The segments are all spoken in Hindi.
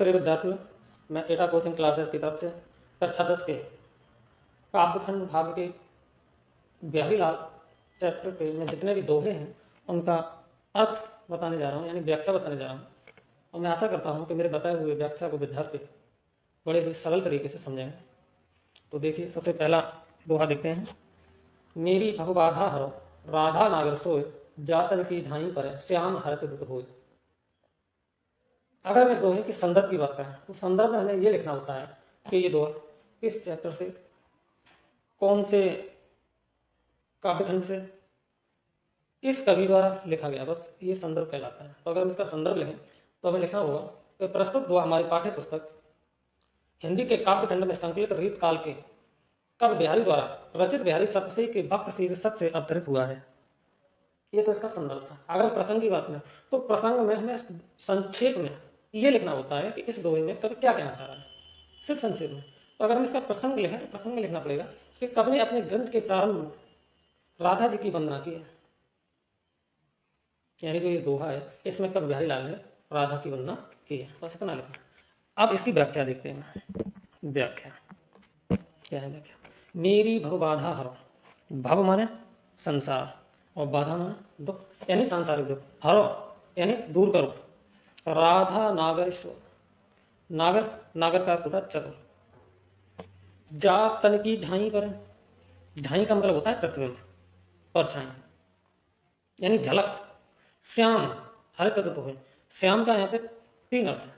प्रिय विद्यार्थियों, मैं एटा कोचिंग क्लासेस की तरफ से कक्षा 10 के काव्यखंड भाग के बिहारी लाल चैप्टर के में जितने भी दोहे हैं उनका अर्थ बताने जा रहा हूँ, यानी व्याख्या बताने जा रहा हूँ। और मैं आशा करता हूँ कि मेरे बताए हुए व्याख्या को विद्यार्थी बड़े ही सरल तरीके से समझेंगे। तो देखिए, सबसे पहला दोहा देखते हैं। मेरी भवबाधा हरो राधा नागर सोय, जातन की धाई पर श्याम हरत दुख होय। अगर हम इस दोहे की संदर्भ की बात करें तो संदर्भ में हमें यह लिखना होता है कि ये दोहा किस चैप्टर से, कौन से काव्यखंड से, किस कवि द्वारा लिखा गया, बस ये संदर्भ कहलाता है। तो अगर हम इसका संदर्भ लिखें तो हमें लिखना होगा कि प्रस्तुत दोहा हमारी पाठ्य पुस्तक हिंदी के काव्यखंड में संकलित रीत काल के कवि बिहारी द्वारा रचित बिहारी सप्तशती के भक्त शीर्षक से अवतरित हुआ है। ये तो इसका संदर्भ था। अगर प्रसंग की बात करें तो प्रसंग में हमें संक्षेप में ये लिखना होता है कि इस दोहे में कवि क्या कहना चाह रहा है, सिर्फ संक्षेप में। तो अगर हम इसका प्रसंग लिखें तो प्रसंग में लिखना पड़ेगा कि कवि ने अपने ग्रंथ के प्रारंभ में राधा जी की वंदना की है, यानी जो ये दोहा है इसमें कवि बिहारी लाल ने राधा की वंदना की है, बस इतना लिखना। अब इसकी व्याख्या देखते हैं। व्याख्या क्या है? व्याख्या, मेरी भव बाधा हरो, भव माने संसार और बाधा माने दुख, यानी सांसारिक दुख। हरो यानी दूर करो। राधा नागर स्व, नागर नागर का होता है चतुर। जा तन की झाई पर, झाई का मतलब होता है प्रतिबिंब, परछाई, यानी झलक। श्याम हर तत्व है। श्याम का यहाँ पे तीन अर्थ है।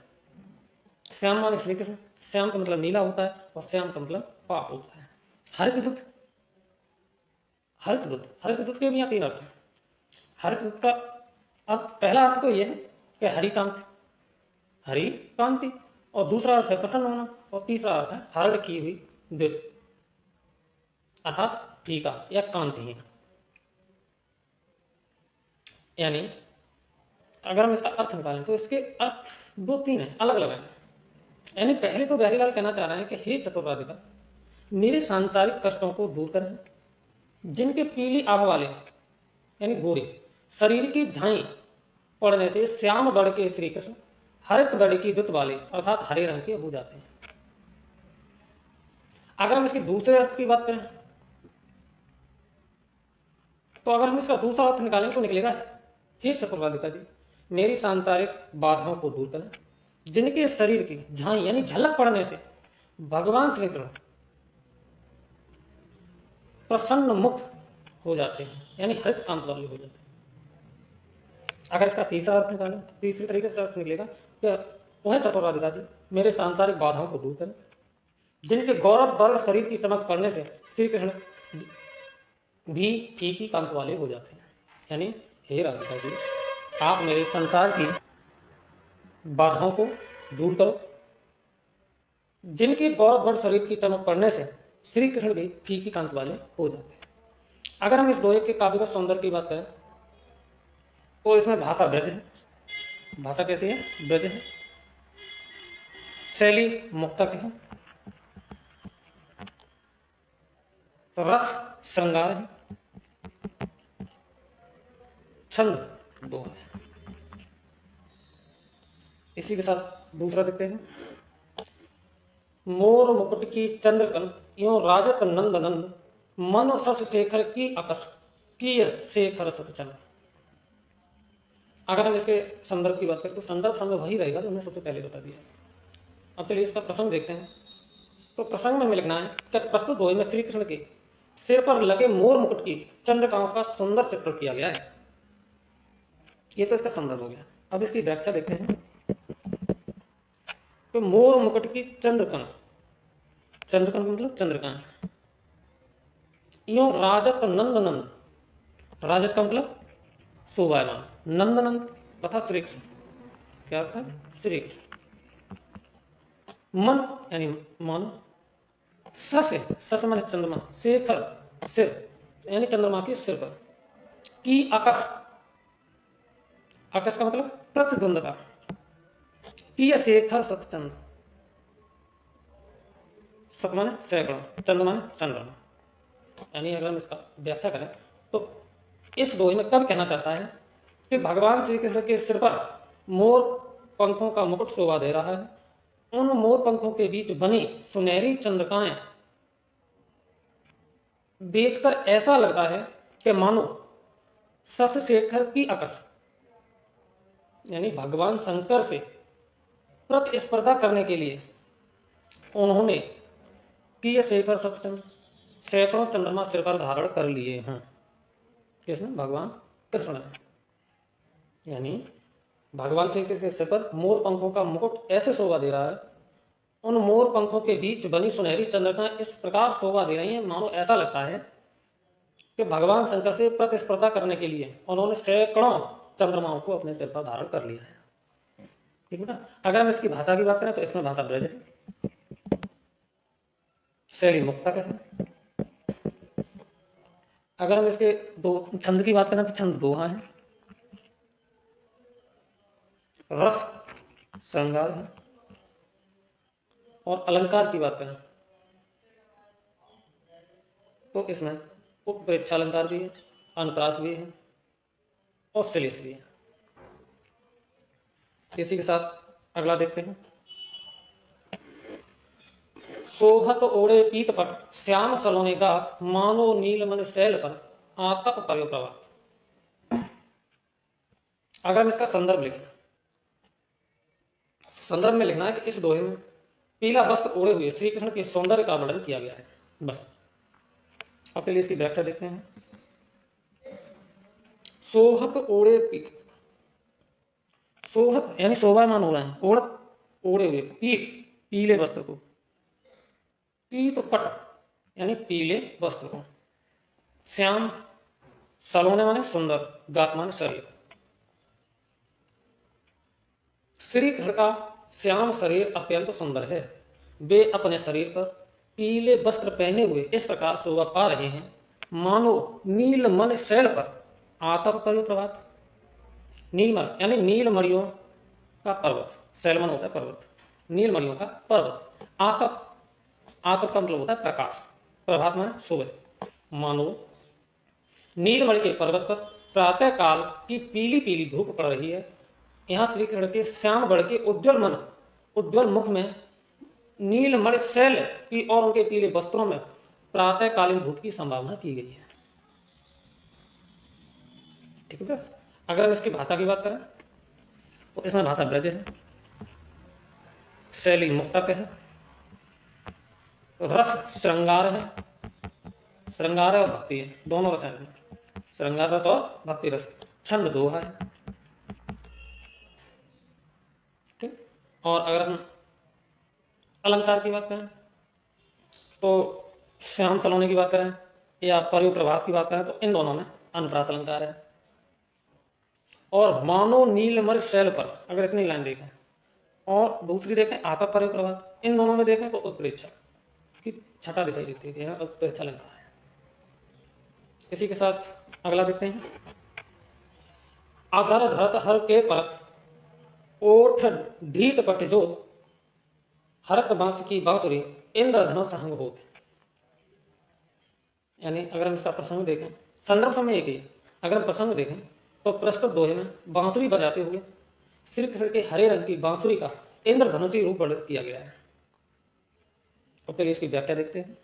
श्याम माने श्री कृष्ण, श्याम का मतलब नीला होता है और श्याम का मतलब पाप होता है। हरित दूत, हरित दूत, हरित दूत के भी यहाँ तीन अर्थ है। हरित दूत का पहला अर्थ तो यह है कि हरिकांत, हरि कांति, और दूसरा अर्थ है प्रसन्न होना, और तीसरा अर्थ है हरण की हुई द्युत, अर्थात फीका या कांतिहीन। यानी अगर हम इसका अर्थ निकालें तो इसके अर्थ दो तीन हैं, अलग अलग हैं। यानी पहले तो बिहारी लाल कहना चाह रहे हैं कि हे चतुर्राधिका, मेरे सांसारिक कष्टों को दूर करें। जिनके पीली आभ वाले यानी गोरे शरीर की झाई पड़ने से श्याम गढ़ के श्री कृष्ण हरित गढ़ की दुत वाले अर्थात हरे रंग के हो जाते हैं। अगर हम इसके दूसरे अर्थ की बात करें तो अगर हम इसका दूसरा अर्थ निकालें तो निकलेगा, हे चतुर्राधिका जी, मेरी सांसारिक बाधाओं को दूर करें। जिनके शरीर की झाई यानी झलक पड़ने से भगवान श्री कृष्ण प्रसन्न मुख हो जाते हैं, यानी हरित कांत वाले हो जाते हैं। अगर इसका तीसरा अर्थ निकालें, तीसरी तरीके से अर्थ निकलेगा कि वह चतुर्राधिका जी, मेरे सांसारिक बाधाओं को दूर करें। जिनके गौरव वर्ण शरीर की चमक पड़ने से श्री कृष्ण भी फीकी कांत वाले हो जाते हैं। यानी हे राधिका जी, आप मेरे संसार की बाधाओं को दूर करो। जिनके गौरव वर्ण शरीर की चमक पड़ने से श्री कृष्ण भी फीकी कांत वाले हो जाते हैं। अगर हम इस दोहे के काव्य का सौंदर्य की बात करें तो इसमें भाषा ब्रज है। भाषा कैसी है? ब्रज है। शैली मुक्तक है। रस श्रृंगार है। छंद दो है। इसी के साथ दूसरा देखते हैं। मोर मुकुट की चंद्रकन यो राजत नंद नंद, मन सस शेखर की अकस की शेखर सतचंद। अगर हम इसके संदर्भ की बात करें तो संदर्भ समय वही रहेगा जो हमने सबसे पहले बता दिया। अब चलिए इसका प्रसंग देखते हैं। तो प्रसंग में हमें लिखना है कि प्रस्तुत दोहे में श्री कृष्ण के सिर पर लगे मोर मुकुट की चंद्रकाओं का सुंदर चित्रण किया गया है। ये तो इसका संदर्भ हो गया। अब इसकी व्याख्या देखते हैं। तो मोर मुकुट की चंद्रकन, चंद्रकन मतलब चंद्रकांत, यो राजत नंद नंद, राजत का मतलब शोभायमान, नंद नंद तथा श्री कृष्ण, क्या था? श्री कृष्ण। मन यानी मन, सस है, सस माने चंद्रमा, शेखर सिर यानी चंद्रमा के सिर पर, की आकाश, आकाश का मतलब प्रतिद्वंदता, की शेखर सतचंद, सत माने सैकड़ों, चंद्र माने चंद्रमा। यानी अगर हम इसका व्याख्या करें तो इस दोहे में कब कहना चाहता है कि भगवान श्री कृष्ण के सिर पर मोर पंखों का मुकुट शोभा दे रहा है उन मोर पंखों के बीच बनी सुनहरी चंद्रिकाएं देखकर ऐसा लगता है कि मानो शशशेखर की अकस, यानी भगवान शंकर से प्रतिस्पर्धा करने के लिए उन्होंने प्रिय शेखर सप्तम सैकड़ों चंद्रमा सिर पर धारण कर लिए हैं। किसने? भगवान कृष्ण ने। यानी भगवान श्री कृष्ण के सिर पर मोर पंखों का मुकुट ऐसे शोभा दे रहा है, उन मोर पंखों के बीच बनी सुनहरी चंद्रिकाएं इस प्रकार शोभा दे रही हैं मानो ऐसा लगता है कि भगवान शंकर से प्रतिस्पर्धा करने के लिए उन्होंने सैकड़ों चंद्रमाओं को अपने सिर पर धारण कर लिया है। ठीक है ना। अगर हम इसकी भाषा की बात करें तो इसमें भाषा ब्रज है, शैली मुक्तक है। अगर हम इसके दो छंद की बात करें तो छंद दोहा है, रस श्रृंगार है, और अलंकार की बात करें तो इसमें उत्प्रेक्षा अलंकार भी है, अनुप्रास भी है और श्लेष भी है। इसी के साथ अगला देखते हैं। शोभत ओढ़े पीत पट श्याम सलोने का मानो नीलमणि शैल पर आतप पर्यो प्रभा। अगर हम इसका संदर्भ लिखें, संदर्भ में लिखना है कि इस दोहे में पीला वस्त्र ओढ़े हुए श्री कृष्ण के सौंदर्य का वर्णन किया गया है। बस अब पहले इसकी व्याख्या देखते हैं। सोहत ओढ़े पीत, सोहत यानी शोभायमान हो रहे हैं, ओढ़त ओढ़े हुए, पीत पीले वस्त्र को, पीत पट यानी पीले वस्त्र को, श्याम सलोने माने सुंदर, गात माने शरीर। श्री कृष्ण का श्याम शरीर अत्यंत सुंदर है। वे अपने शरीर पर पीले वस्त्र पहने हुए इस प्रकार शोभा पा रहे हैं मानो नीलमणि शैल पर आतप पर्यो प्रभात। नीलमण यानी नीलमणियों का पर्वत, शैलमन होता है पर्वत, नीलमणियों का पर्वत। आतप, आतप का मतलब होता है प्रकाश, प्रभात माने सुबह। मानो नीलमणि के पर्वत पर प्रातः काल की पीली पीली धूप पड़ रही है। यहाँ श्री कृष्ण के श्याम वर्ण के उज्ज्वल मुख में नीलमणि शैल की और उनके पीले वस्त्रों में प्रातःकालीन धूप की संभावना की गई है। ठीक है। अगर हम इसकी भाषा की बात करें तो इसमें भाषा ब्रज है, शैली मुक्तक है, रस श्रृंगार है, श्रृंगार और भक्ति है, दोनों रस हैं, श्रृंगार रस और भक्ति रस। छंद दोहा है। ठीक। और अगर हम अलंकार की बात करें तो श्याम सलोने की बात करें या पर्यो प्रभात की बात करें तो इन दोनों में अनुप्रास अलंकार है। और मानो नीलमणि शैल पर, अगर इतनी लाइन देखें, और दूसरी देखें आतप पर्यो प्रभात, इन दोनों में देखें तो उत्प्रेक्षा की छटा दिखाई देती है, उत्प्रेक्षा अलंकार है। इसी के साथ अगला देखते हैं। अधर धरत हर के परत ओठ ढीठ पट जो हरत बांस की बांसुरी इंद्रधनुष संग हो। यानी अगर हम इसका प्रसंग देखें, संदर्भ समय एक ही, अगर हम प्रसंग देखें तो प्रस्तुत दोहे में बांसुरी बजाते हुए श्री कृष्ण के हरे रंग की बांसुरी का इंद्रधनुषी रूप वर्णित किया गया है। अब पहले इसकी व्याख्या देखते हैं।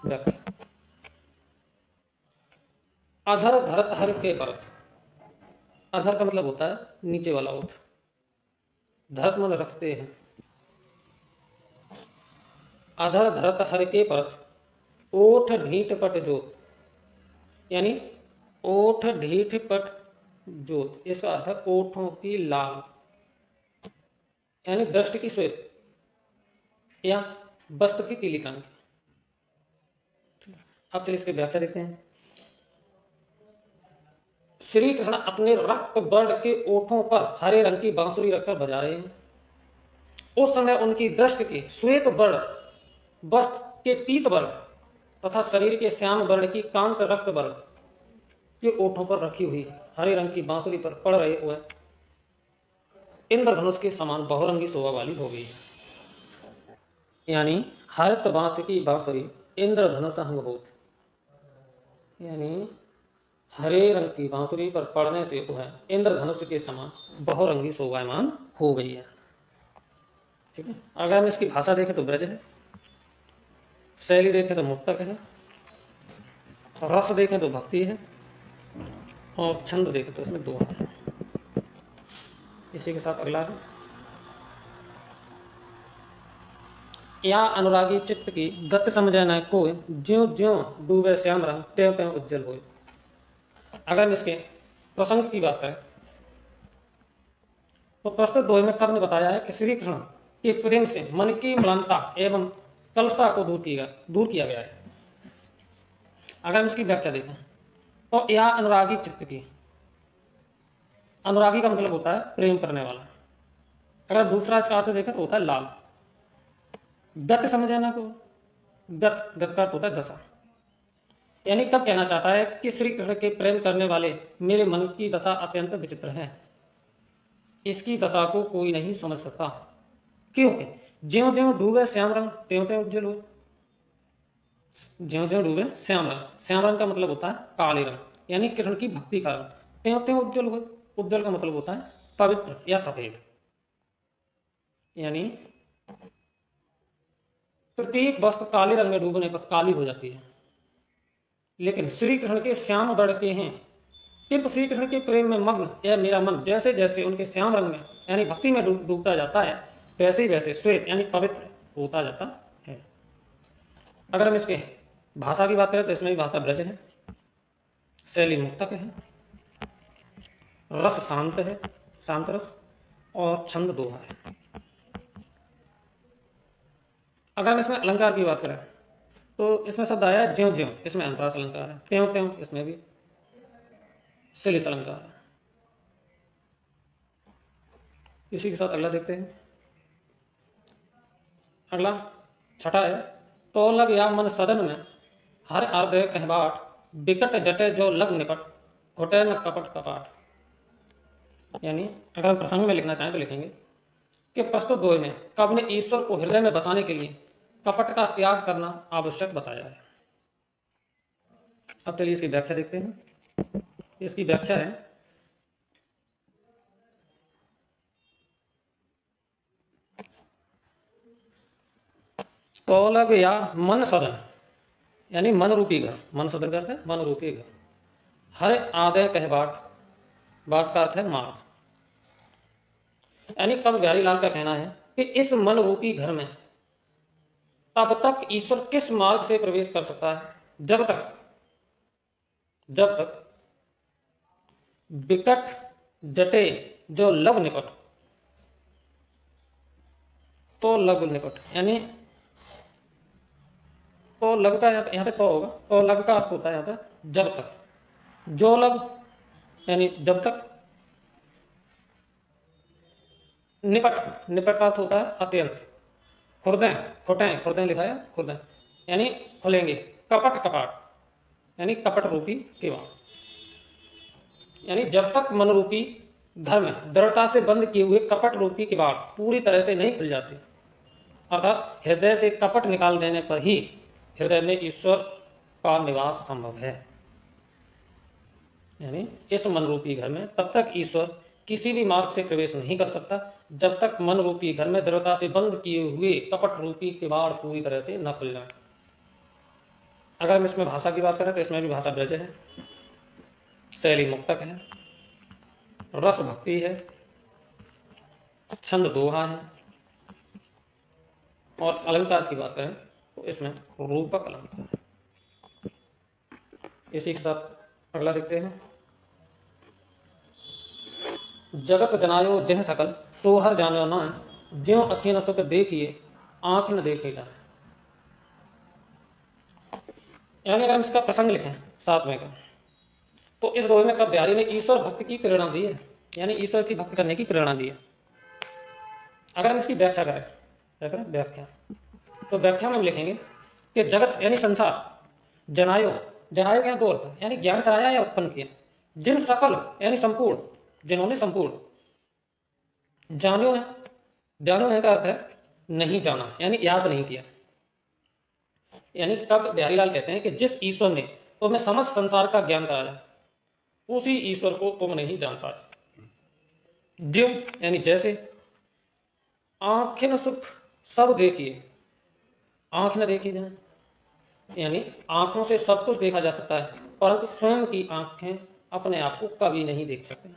व्याख्या। अधर धरत हर के परत, अधर का मतलब होता है नीचे वाला ओठ, धरत मतलब रखते हैं। अधर धरत हर के परत ओठ ढीठ पट जोत, यानी ओठ ढीठ पट जोत, इसका अर्थ है ओठों की लाल, यानी दृष्टि की श्वेत या वस्त्र की पीली कांति। अब चलिए इसकी व्याख्या देखते हैं। श्री कृष्ण अपने रक्त वर्ण के ओठों पर हरे रंग की बांसुरी रखकर बजा रहे हैं। उस समय उनकी दृष्टि के श्वेत वर्ण, वस्त्र के पीत वर्ण तथा शरीर के श्याम वर्ण की कांत रक्त वर्ण के ओठों पर रखी हुई हरे रंग की बांसुरी पर पड़ रहे हुए इंद्रधनुष के समान बहुरंगी शोभा वाली हो गई। यानी हरित बांस की बांसुरी इंद्रधनुष अंग हो, यानी हरे रंग की बांसुरी पर पड़ने से वह इंद्रधनुष के समान बहुरंगी शोभायमान हो गई है। ठीक है। अगर हम इसकी भाषा देखें तो ब्रज है, शैली देखें तो मुक्तक है, रस देखें तो भक्ति है, और छंद देखें तो इसमें दोहा है। इसी के साथ अगला है, या अनुरागी चित्त की गति समझे न कोई, ज्यों ज्यों डूबे श्याम रंग त्यों त्यों उज्जवल होए। अगर हम इसके प्रसंग की बात करें तो प्रस्तुत दोहे में कवि ने बताया है कि श्री कृष्ण के प्रेम से मन की म्लानता एवं कलुषता को दूर किया गया है। अगर हम इसकी व्याख्या देखें तो या अनुरागी चित्त की, अनुरागी का मतलब होता है प्रेम करने वाला। अगर दूसरा इसका अर्थ देखें तो होता है लाल। गत समझे ना को, गत का अर्थ होता है दशा, यानी कब कहना चाहता है कि श्री कृष्ण के प्रेम करने वाले मेरे मन की दशा अत्यंत विचित्र है, इसकी दशा को कोई नहीं समझ सकता, क्योंकि ज्यों ज्यों डूबे श्याम रंग त्यों त्यों उज्जवल हो। ज्यों ज्यों डूबे श्याम रंग, श्याम रंग का मतलब होता है काले रंग, यानी कृष्ण की भक्ति का रंग। त्यों त्यों उज्जवल हो, उज्जवल का मतलब होता है पवित्र या सफेद, यानी प्रत्येक वस्तु काले रंग में डूबने पर काली हो जाती है, लेकिन श्री कृष्ण के श्याम वर्ण के हैं। किंतु श्री कृष्ण के प्रेम में मग्न यह मेरा मन जैसे जैसे उनके श्याम रंग में यानी भक्ति में डूबता जाता है, वैसे ही वैसे श्वेत यानी पवित्र होता जाता है। अगर हम इसके भाषा की बात करें तो इसमें भी भाषा ब्रज है, शैली मुक्तक है, रस शांत है, शांत रस, और छंद दोहा है। अगर हम इसमें अलंकार की बात करें तो इसमें शब्द आया ज्यों ज्यों, इसमें अनुप्रास अलंकार है, त्यों त्यों इसमें भी शिलिस अलंकार है। इसी के साथ अगला देखते हैं। अगला छठा है, तो लग या मन सदन में हर आदय कहबाट, बिकट जटे जो लग निपट, घुटे न कपट कपाट। यानी अगर हम प्रसंग में लिखना चाहें तो लिखेंगे कि प्रस्तुत दोहे में कवि ने ईश्वर को हृदय में बसाने के लिए कपट का त्याग करना आवश्यक बताया है। अब चलिए इसकी व्याख्या देखते हैं। इसकी व्याख्या है, कौलग या मन सदन यानी मन रूपी घर, मन सदन का अर्थ है मन रूपी घर। हर आदय कहबाट, बाट का अर्थ है मार्ग, यानी कवि बिहारी लाल का कहना है कि इस मन रूपी घर में तब तक ईश्वर किस मार्ग से प्रवेश कर सकता है जब तक विकट जटे जो लग निकट, तो लग निकट यानी तो लग का यहाँ पे तो होगा, तो लग का अर्थ होता है यहाँ पे जब तक, जो लग यानी जब तक, निपट, निपट का अर्थ होता है अत्यंत, खुरदें खुटें, खुरदें लिखा है खुरदें यानी खुलेंगे, कपट कपाट यानी कपट रूपी किवाड़, यानी जब तक मन रूपी घर में दृढ़ता से बंद किए हुए कपट रूपी किवाड़ पूरी तरह से नहीं खुल जाते, अर्थात हृदय से कपट निकाल देने पर ही हृदय में ईश्वर का निवास संभव है। यानी इस मन रूपी घर में तब तक ईश्वर किसी भी मार्ग से प्रवेश नहीं कर सकता जब तक मन रूपी घर में दृढ़ता से बंद किए हुए कपट रूपी किवाड़ पूरी तरह से न खुल जाए। अगर हम इसमें भाषा की बात करें तो इसमें भी भाषा ब्रज है, शैली मुक्तक है, रस भक्ति है, छंद दोहा है, और अलंकार की बात करें तो इसमें रूपक अलंकार है। इसी के साथ अगला देखते हैं, जगत जनायो जह सकल सोहर जानो ना, ज्यों अखी न सुख देखिए आंख न देखे जाए। यानी अगर हम इसका प्रसंग लिखें सातवें का तो इस दोहे में कब बिहारी ने ईश्वर भक्ति की प्रेरणा दी है, यानी ईश्वर की भक्ति करने की प्रेरणा दी है। अगर हम इसकी व्याख्या करें व्याख्या तो व्याख्या में हम लिखेंगे कि जगत यानी संसार, जनायो, जनायो के यहाँ दो अर्थ यानी ज्ञान कराया या उत्पन्न किया, जिन सकल यानी संपूर्ण, जिन्होंने संपूर्ण, जानो है, जानो है का अर्थ है नहीं जाना यानी याद नहीं किया। यानी तब बिहारी लाल कहते हैं कि जिस ईश्वर ने तुम्हें समस्त संसार का ज्ञान कराया उसी ईश्वर को तुम नहीं जान पाए। ज्यों यानी जैसे, आंखें न सुख सब देखिए, आंख न देखी जाए, यानी आंखों से सब कुछ देखा जा सकता है परंतु स्वयं की आंखें अपने आप को कभी नहीं देख सकते।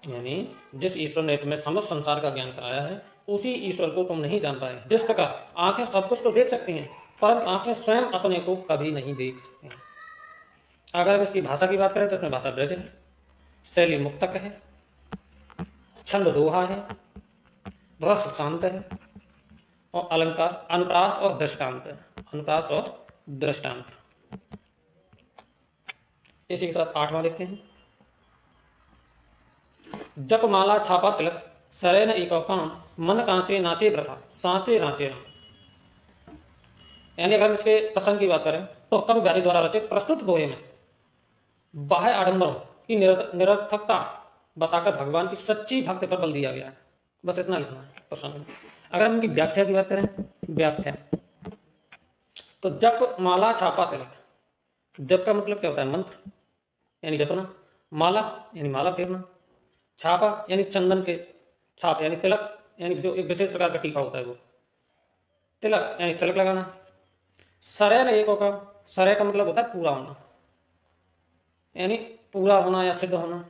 यानी जिस ईश्वर ने तुम्हें समस्त संसार का ज्ञान कराया है उसी ईश्वर को तुम नहीं जान पाए। जिस प्रकार आंखें सब कुछ तो देख सकती हैं परंतु आंखें स्वयं अपने को कभी नहीं देख सकती हैं। अगर हम इसकी भाषा की बात करें तो इसमें भाषा ब्रज है, शैली मुक्तक है, छंद दोहा है, रस शांत है और अलंकार अनुप्रास और दृष्टांत है। अनुप्रास और दृष्टांत। इसी के साथ 8वां देखते हैं। जप माला छापा तिलक सरे न एक काम मन कांचे नाचे प्रथा सांचे रांचे राम। यानी अगर इसके प्रसंग की बात करें तो कवि बिहारी द्वारा रचित प्रस्तुत दोहे में बाह्य आडंबरों की निरर्थकता बताकर भगवान की सच्ची भक्ति पर बल दिया गया है। बस इतना लिखना है प्रसंग में। अगर हम इनकी व्याख्या की बात करें, व्याख्या तो जप माला छापा तिलक। जप का मतलब क्या होता है? मंत्र यानी जपना, माला यानी माला फेरना, छापा यानी चंदन के छाप यानी तिलक यानी जो एक विशेष प्रकार का टीका होता है वो तिलक यानी तिलक लगाना। सरय न एक का, सरय का मतलब होता है पूरा होना यानी पूरा होना या सिद्ध होना।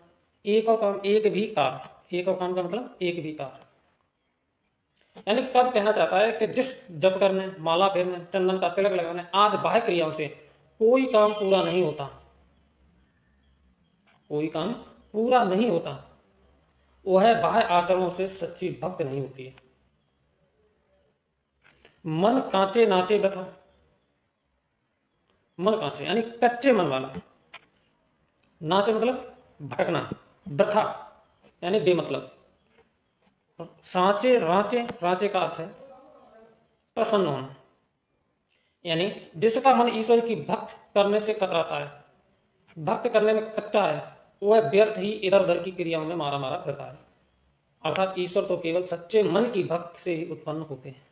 एक और काम एक भी कार्य, एक और काम का मतलब एक भी कार्य। यानी कब कहना चाहता है कि जिस जप करने, माला फेरने, चंदन का तिलक लगाने आदि बाह्य क्रियाओं से कोई काम पूरा नहीं होता, कोई काम पूरा नहीं होता, वह बाह्य आचरणों से सच्ची भक्त नहीं होती है। मन कांचे नाचे व्यथा, मन कांचे यानी कच्चे मन वाला, नाचे मतलब भटकना, व्यथा यानी बेमतलब, सांचे रांचे, रांचे का अर्थ है प्रसन्न होना। यानी जिसका मन ईश्वर की भक्त करने से कतराता है, भक्त करने में कच्चा है, वह व्यर्थ ही इधर उधर की क्रियाओं में मारा मारा फिरता है। अर्थात ईश्वर तो केवल सच्चे मन की भक्त से ही उत्पन्न होते हैं।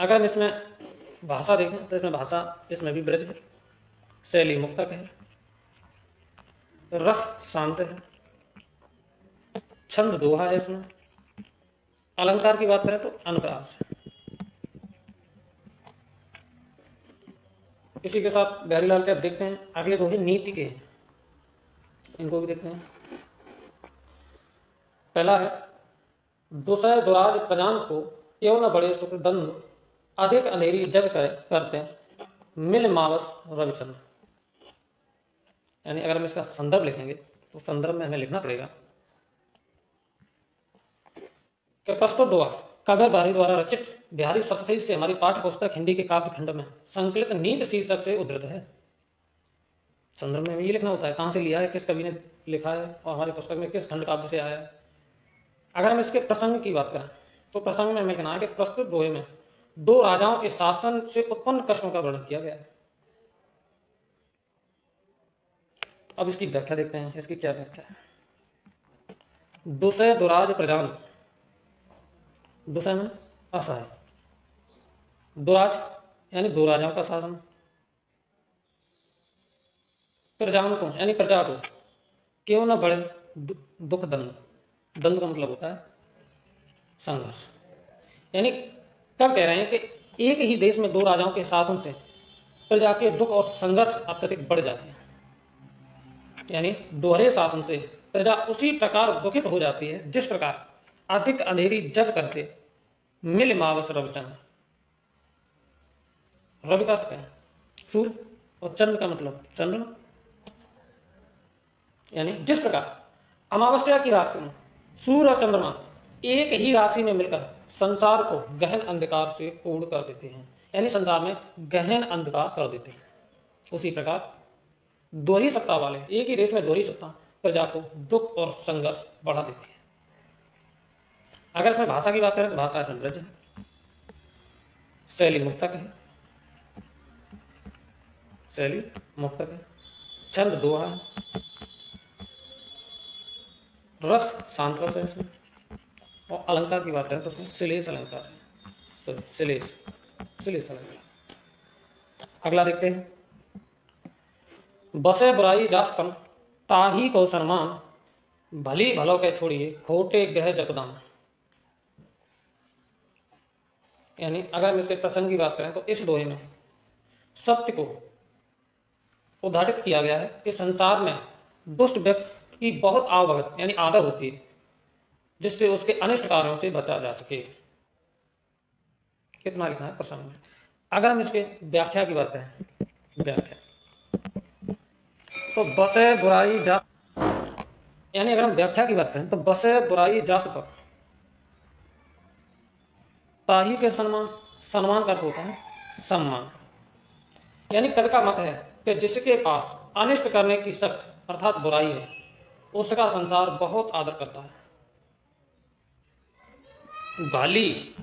अगर हम इसमें भाषा देखें तो इसमें भाषा, इसमें भी ब्रज है, शैली मुक्तक है, रस शांत है, छंद दोहा है, इसमें अलंकार की बात करें तो अनुप्रास है। इसी के साथ बिहारीलाल के अब देखते हैं अगले दोहे नीति के हैं, इनको भी देखते हैं। पहला है दुसह दुराज प्रजान को क्यों न बड़े सुख दंड अधिक अंधेरी जग करते मिल मावस रविचंद्र। यानी अगर हम इसका संदर्भ लिखेंगे तो संदर्भ में हमें लिखना पड़ेगा कि प्रस्तुत दोहा कबीर बिहारी द्वारा रचित बिहारी सप्तशती से हमारी पाठ्य पुस्तक हिंदी के काव्य खंड में संकलित नींद शीर्षक से उद्धृत है। संदर्भ में ये लिखना होता है कहाँ से लिया है, किस कवि ने लिखा है और हमारी पुस्तक में किस खंड काव्य से आया है। अगर हम इसके प्रसंग की बात करें तो प्रसंग में हमें लिखना है कि प्रस्तुत दोहे में दो राजाओं के शासन से उत्पन्न कष्टों का वर्णन किया गया है। अब इसकी व्याख्या देखते हैं, इसकी क्या व्याख्या है। दुसह दुराज प्रजान, दुसह में असहाय, दुराज यानी दो राजाओं का शासन, प्रजाओं को यानी प्रजा को क्यों न बढ़े दुख दंड, दंड का मतलब होता है संघर्ष। यानी कब कह रहे हैं कि एक ही देश में दो राजाओं के शासन से प्रजा के दुख और संघर्ष अत्यधिक बढ़ जाते हैं। यानी दोहरे शासन से प्रजा उसी प्रकार दुखित हो जाती है जिस प्रकार अधिक अंधेरी जग करते मिल मावस रविचंद्र। रवि का क्या है? सूर्य, और चंद्र का मतलब चंद्रमा। यानी जिस प्रकार अमावस्या की रात में सूर्य और चंद्रमा एक ही राशि में मिलकर संसार को गहन अंधकार से पूर्ण कर देते हैं, यानी संसार में गहन अंधकार कर देते हैं, उसी प्रकार दोहरी सत्ता वाले एक ही देश में दोहरी सत्ता प्रजा को दुख और संघर्ष बढ़ा देती है। अगर इसमें भाषा की बात करें तो भाषा इसमें ब्रज है, शैली मुक्तक है, शैली मुक्तक है, छंद दोहा है, रस शांत रस है इसमें, और अलंकार की बात करें तो उसमें श्लेष अलंकार है, श्लेष अलंकार। अगला देखते हैं। बसे बुराई जास कम ताही को सन्मान भली भलो के छोड़िए खोटे ग्रह जपदान। यानी अगर हम इसके प्रसंग की बात करें तो इस दोहे में सत्य को उद्घाटित किया गया है कि संसार में दुष्ट व्यक्ति की बहुत आवभगत यानी आदर होती है, जिससे उसके अनिष्ट कार्यों से बचा जा सके। कितना लिखना है प्रसंग में। अगर हम इसके व्याख्या की बात करें, व्याख्या तो बसे बुराई जा, यानी अगर हम व्याख्या की बात करें तो बसे बुराई जा सका, ताही के सम्मान, सम्मान का अर्थ होता है सम्मान। यानी कवि का मत है कि जिसके पास अनिष्ट करने की शक्ति अर्थात बुराई है, उसका संसार बहुत आदर करता है। भली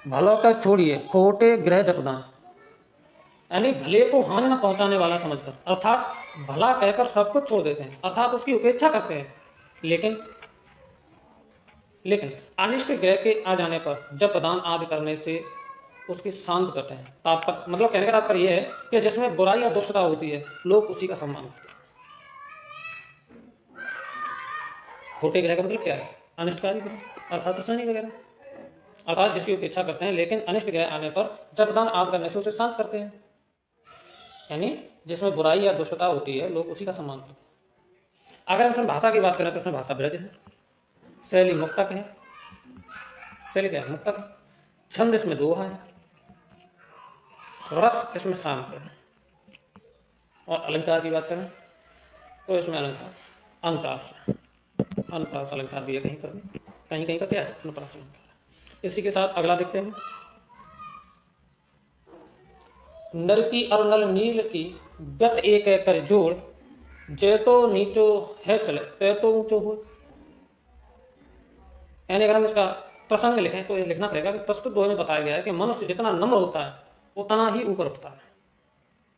भलो का छोड़िए खोटे ग्रह जपदान, यानी भले को हानि न पहुंचाने वाला समझकर, अर्थात भला कहकर सब कुछ छोड़ देते हैं, अर्थात उसकी उपेक्षा करते हैं, लेकिन अनिष्ट ग्रह के आ जाने पर जप दान आदि करने से उसकी शांत करते हैं। तात्पर्य मतलब कहने का तात्पर्य यह है कि जिसमें बुराई या दुष्टता होती है लोग उसी का सम्मान करते हैं। खोटे ग्रह का मतलब क्या है? अनिष्टकारी ग्रह अर्थात शनि वगैरह, अर्थात जिसकी उपेक्षा करते हैं, लेकिन अनिष्ट ग्रह आने पर जप दान आदि करने से उसे शांत करते हैं। यानी जिसमें बुराई या दुष्टता होती है लोग उसी का सम्मान करते हैं। अगर हम इसमें भाषा की बात करें तो इसमें भाषा ब्रज है, शैली मुक्तक है, शैली क्या है? मुक्तक। छंद इसमें दोहा है, रस इसमें शांत है। और अलंकार की बात करें तो इसमें अलंकार अनुप्रास, अनुप्रास अलंकार भी है कहीं पर भी, कहीं कहीं पर क्या है? अनुप्रास अलंकार। इसी के साथ अगला देखते हैं। नर की और नल नील की गत एक कर जोड़, जे तो नीचो है चले ते तो ऊंचो हो। यानी अगर हम इसका प्रसंग लिखें तो ये लिखना पड़ेगा कि प्रस्तुत दोहे में बताया गया है कि मनुष्य जितना नम्र होता है उतना ही ऊपर उठता है।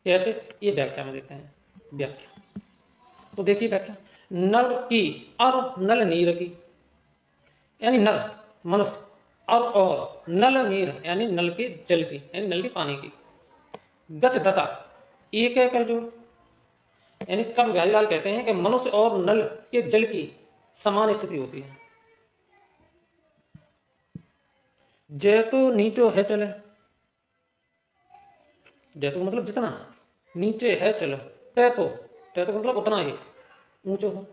कैसे? ये व्याख्या में देते हैं। व्याख्या तो देखिए व्याख्या, नल की और नल नीर की, यानी नल मनुष्य और नल नीर यानी नल के जल की, यानी नल के पानी की, गत दशा एक कर जोड़, यानी कब बिहारीलाल कहते हैं कि मनुष्य और नल के जल की समान स्थिति होती है। जैतो नीचो है चले, जैतो मतलब जितना, नीचे है चलो, तैतो तैतो मतलब उतना ही ऊंचो हो।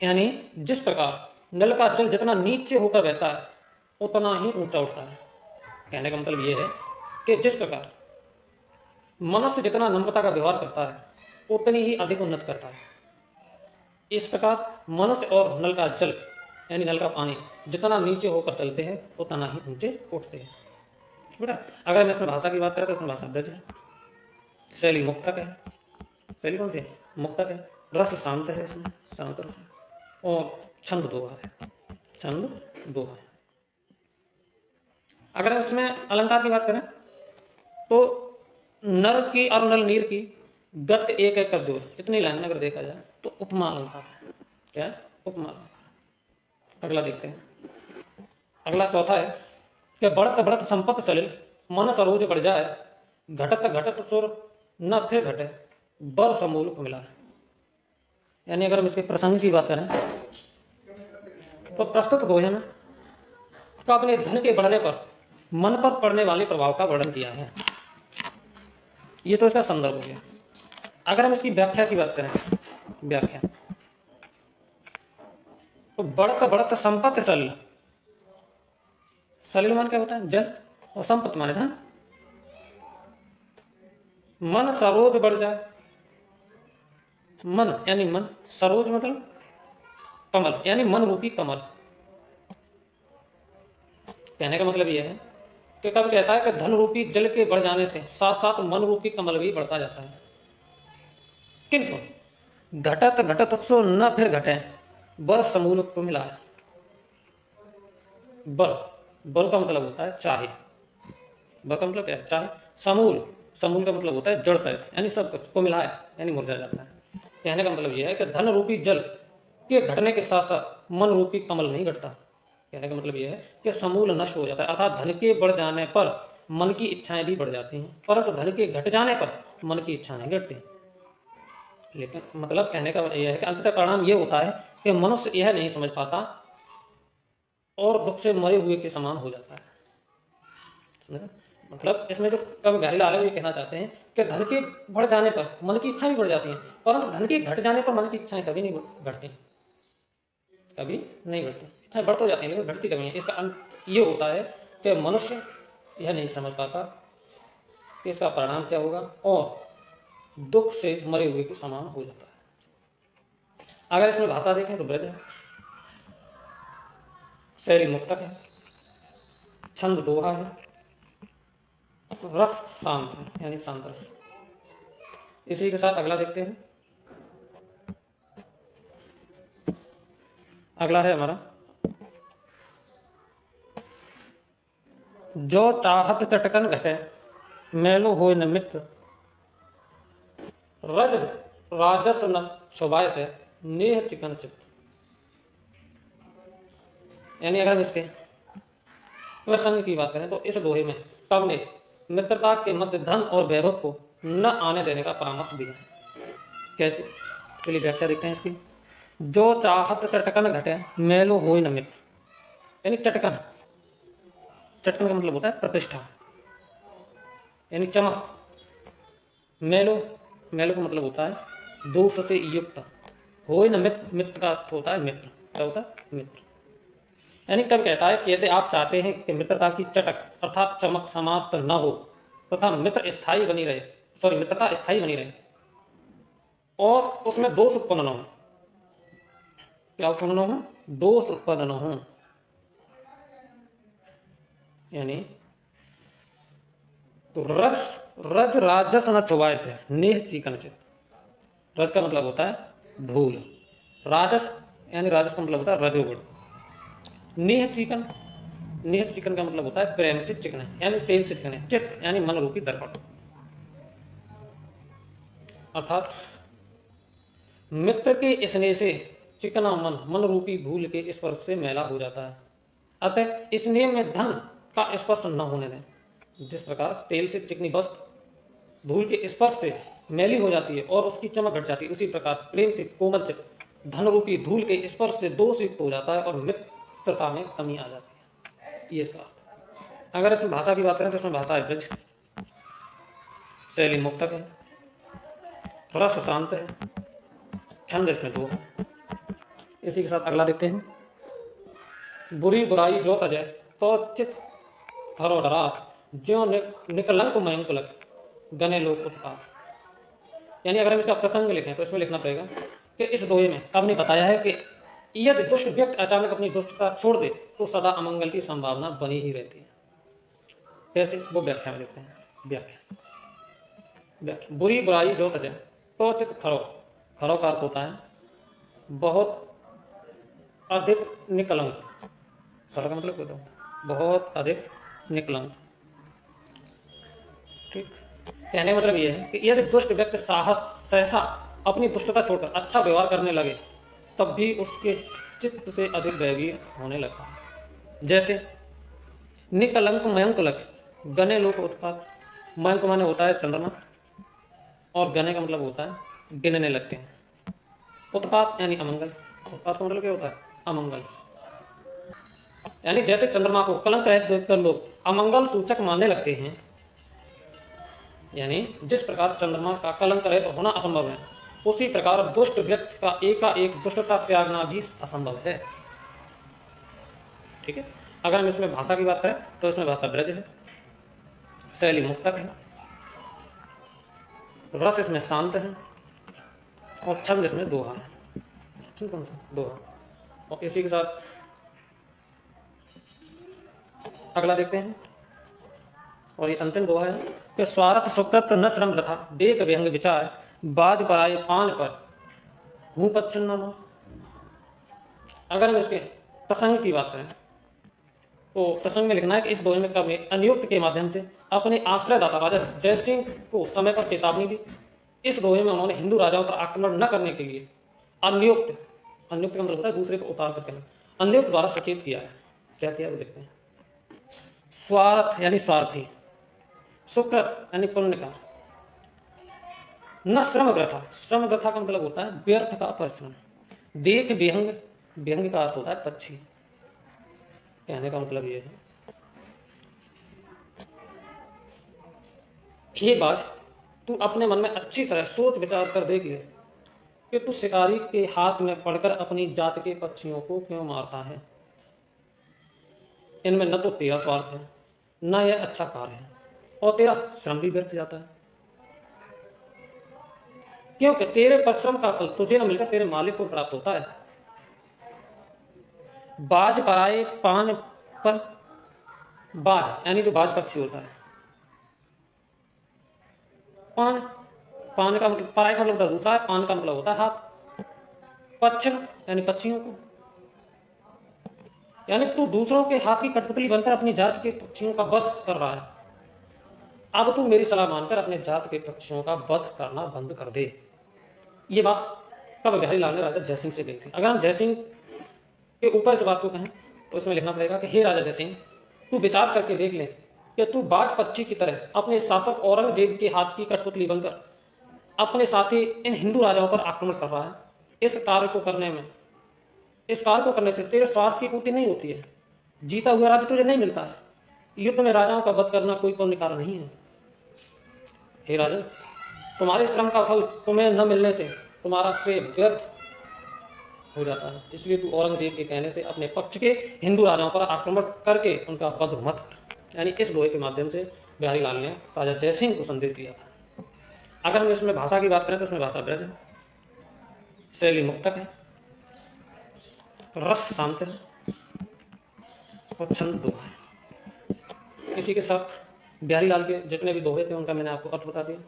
यानी जिस प्रकार नल का जल जितना नीचे होकर बहता है उतना ही ऊंचा उठता है। कहने का मतलब यह है कि जिस प्रकार मनुष्य जितना नम्रता का व्यवहार करता है उतनी ही अधिक उन्नत करता है। इस प्रकार मनुष्य और नल का जल यानी नल का पानी जितना नीचे होकर चलते हैं उतना ही ऊंचे उठते हैं। बेटा अगर मैं इसमें भाषा की बात करें तो इसमें भाषा ब्रज है, शैली मुक्तक है, शैली कौन सी है? मुक्तक है। रस शांत है, इसमें शांत रस है। और छंद दोहा है, छंद दोहा है। अगर हम इसमें अलंकार की बात करें तो नर की और नल नीर की गत एक एक कर जोड़, इतनी लाइन अगर देखा जाए तो उपमा अलंकार है। क्या है? उपमा अलंकार। अगला देखते हैं। अगला चौथा है कि बढ़त बढ़त संपत्ति सलिल, मन सरोज बढ़ जाए, घटत घटत सुर न फिर घटे, बर समूल मिला। यानी अगर हम इसके प्रसंग की बात करें तो प्रस्तुत दोहे में तो अपने धन के बढ़ने पर मन पर पड़ने वाले प्रभाव का वर्णन किया है। ये तो इसका संदर्भ हो गया। अगर हम इसकी व्याख्या की बात करें, व्याख्या तो बढ़त बढ़त संपत्ति सलिल, सलिल मान क्या होता है? जल, और संपत्ति माने धन। मन सरोज बढ़ जाए, मन यानी मन, सरोज मतलब कमल यानी मन रूपी कमल। कहने का मतलब यह है कि कब कहता है कि धन रूपी जल के बढ़ जाने से साथ साथ मन रूपी कमल भी बढ़ता जाता है। किंतु घटत घटत सो न फिर घटे, बर समूल को मिला है। बर, बर का मतलब होता है चाहे, बर का मतलब क्या है? चाहे। समूल, समूल का मतलब होता है जड़ सहित, यानी सब कुछ को मिला है यानी मुरझा जाता है। कहने का मतलब यह है कि धन रूपी जल के घटने के साथ साथ मन रूपी कमल नहीं घटता। कहने का मतलब यह है कि समूल नष्ट हो जाता है, अर्थात धन के बढ़ जाने पर मन की इच्छाएं भी बढ़ जाती हैं, परंतु धन के घट जाने पर मन की इच्छा नहीं घटती। लेकिन मतलब कहने का यह है कि अंततः परिणाम यह होता है कि मनुष्य यह नहीं समझ पाता और दुख से मरे हुए के समान हो जाता है। मतलब इसमें जो कवि बिहारीलाल है ये कहना चाहते हैं कि धन के बढ़ जाने पर मन की इच्छा भी बढ़ जाती है, परंतु धन के घट जाने पर मन की इच्छाएं कभी नहीं घटती, कभी नहीं बढ़ती। इच्छाएं बढ़ तो जाती हैं लेकिन घटती कभी नहीं। इसका अंत ये होता है कि मनुष्य यह नहीं समझ पाता कि इसका परिणाम क्या होगा और दुख से मरे हुए के समान हो जाता है। अगर इसमें भाषा देखें तो ब्रज है, शैली मुक्तक है, छंद दोहा है, रस शांत है यानी शांत रस। इसी के साथ अगला देखते हैं। अगला है हमारा जो चाहत चटकन घटे मैलो होय न मित्र रज राजस न शोभायत नेह चिकन चित्त। यानी अगर हम इसके प्रसंग की बात करें तो इस दोहे में कवि ने मित्रता के मध्य धन और वैभव को न आने देने का परामर्श दिया। कैसे, चलिए व्याख्या देखते हैं इसकी। जो चाहत चटकन घटे मैलो होय न मित्र, यानी चटकन, चटकन का मतलब होता है प्रतिष्ठा यानी चमक। मैलो, मैलो का मतलब होता है दोष से युक्त। होय न मित्र, मित्र का अर्थ होता है मित्र। क्या होता है? मित्र। यानी कब कहता है कि यदि आप चाहते हैं कि मित्रता की चटक अर्थात चमक समाप्त न हो तथा मित्र स्थायी बनी रहे, सॉरी मित्रता स्थायी बनी रहे और उसमें दोष उत्पन्न न हो, क्या उत्पन्न न हो? दोष उत्पन्न न हो। यानी तो रज राजस न चुबायते नेह चिकन चित। रज का मतलब होता है धूल, राजस यानी राजस का मतलब होता है रजोगुण। नेह चिकन, नेह चिकन का मतलब होता है प्रेम से चिकने यानी तेल से चिकने। चित यानी मन रूपी दर्पण, अर्थात मित्र के स्नेह से चिकना मन मन रूपी धूल के स्पर्श से मैला हो जाता है। अतः स्नेह में धन का स्पर्श न होने दें। जिस प्रकार तेल से चिकनी वस्तु धूल के स्पर्श से मैली हो जाती है और उसकी चमक घट जाती है, उसी प्रकार प्रेम से कोमल चित्त धन रूपी धूल के स्पर्श से दोष युक्त हो जाता है और मित्रता में कमी आ जाती है। ये इसका। अगर इसमें भाषा की बात करें तो इसमें भाषा है ब्रज, शैली मुक्तक है, रस शांत है, छंद इसमें दो है। इसी के साथ अगला देखते हैं। बुरी बुराई जो तजय तो चित हरो डरा ज्यो निकलंक मयंकुलक गने लोक उत्पाद। यानी अगर हम इसका प्रसंग लिखें तो इसमें लिखना पड़ेगा कि इस दोहे में आपने बताया है कि यदि दुष्ट व्यक्ति अचानक अपनी दुष्टता छोड़ दे तो सदा अमंगल की संभावना बनी ही रहती है। कैसे, वो व्याख्या में लिखते हैं। व्याख्या बुरी बुराई जो तजय तो चित खरो, खरो का अर्थ होता है बहुत अधिक निकलंक। खरो का मतलब क्या? बहुत अधिक निकलंक। ठीक, कहने मतलब ये है कि यदि दुष्ट व्यक्ति सहसा अपनी दुष्टता छोड़कर अच्छा व्यवहार करने लगे तब भी उसके चित्त से अधिक भयभीत होने लगता है। जैसे निकलंक मयंकुलक गने लोक उत्पाद। मयंक माने होता है चंद्रमा और गने का मतलब होता है गिनने लगते हैं। उत्पात यानी अमंगल। उत्पात का मतलब क्या होता है? अमंगल। यानी जैसे चंद्रमा को कलंक रहित देखकर लोग अमंगल सूचक मानने लगते हैं, यानी जिस प्रकार चंद्रमा का कलंक रहित होना असंभव है उसी प्रकार दुष्ट व्यक्ति का एकाएक दुष्टता त्यागना भी असंभव है। ठीक है। अगर हम इसमें भाषा की बात करें तो इसमें भाषा ब्रज है, शैली मुक्तक है, रस इसमें शांत है और छंद इसमें दोहा है। कौन सा? दोहा। और इसी के साथ अगला देखते हैं और ये अंतिम दोहा है कि स्वार्थ सुकृत न श्रम रथा देख व्यंग विचार बाज पराए पान पर हूँ पच्छिन्न। अगर हम इसके प्रसंग की बात करें तो प्रसंग में लिखना है कि इस दोहे में कवि अनियुक्त के माध्यम से अपने आश्रयदाता राजा जयसिंह को समय पर चेतावनी दी। इस दोहे में उन्होंने हिंदू राजाओं पर आक्रमण न करने के लिए अनियुक्त, अनियुक्त का मतलब होता है दूसरे को उतार करके, अनियुक्त द्वारा सचेत किया है। क्या किया वो देखते हैं। स्वार्थ यानी स्वार्थी, सुकृत यानी पुण्य का, न श्रम ग्रथा, श्रम ग्रथा का मतलब होता है व्यर्थ का परिश्रम, देख विहंग, विहंग का अर्थ होता है पक्षी। कहने का मतलब ये है, ये बात तू अपने मन में अच्छी तरह सोच विचार कर देख ले कि तू शिकारी के हाथ में पड़कर अपनी जात के पक्षियों को क्यों मारता है। इनमें न तो तेरा स्वार्थ है, न यह अच्छा कार्य है, और तेरा श्रम भी व्यर्थ जाता है, क्योंकि तेरे परिश्रम का फल तुझे न मिलकर तेरे मालिक को प्राप्त होता है। बाज पराए पान पर, बाज यानी जो बाज पक्षी होता है, पान, पान का मतलब पराए का मतलब दूसरा है, पान का मतलब होता है हाथ, पक्षी यानी पक्षियों को, यानी तू दूसरों के हाथ की कठपुतली बनकर अपनी जात के पक्षियों का वध कर रहा है। अब तू मेरी सलाह मानकर अपने जात के पक्षियों का वध करना बंद कर दे। ये बात कब बिहारी लाल ने राजा जयसिंह से कही थी। अगर हम जयसिंह के ऊपर इस बात को कहें तो इसमें लिखना पड़ेगा कि हे राजा जयसिंह, तू विचार करके देख ले कि तू बाज पक्षी की तरह अपने शासक औरंगजेब के हाथ की कठपुतली बनकर अपने साथी इन हिंदू राजाओं पर आक्रमण कर रहा है। इस कार्य को करने से तेरे स्वार्थ की पूर्ति नहीं होती है, जीता हुआ राज्य तुझे नहीं मिलता है, युद्ध में राजाओं का वध करना कोई पुण्य कार्य नहीं है। हे राजन, तुम्हारे श्रम का फल तुम्हें न मिलने से तुम्हारा श्रेय व्यर्थ हो जाता है, इसलिए तू औरंगजेब के कहने से अपने पक्ष के हिंदू राजाओं पर आक्रमण करके उनका वध मत कर। यानी इस दोहे के माध्यम से बिहारी लाल ने राजा जयसिंह को संदेश दिया था। अगर हम इसमें भाषा की बात करें तो इसमें भाषा ब्रज है, शैली मुक्तक है, रस शांत है और छंद दोहा है। इसी के साथ बिहारी लाल के जितने भी दोहे थे उनका मैंने आपको अर्थ बता दिया।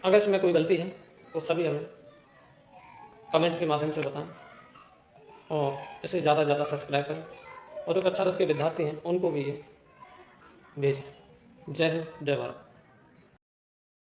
अगर इसमें कोई गलती है तो सभी हमें कमेंट के माध्यम से बताएं और इसे ज़्यादा से ज़्यादा सब्सक्राइब करें, और जो कक्षा 10 के विद्यार्थी हैं उनको भी ये भेजें। जय हिंद, जय भारत।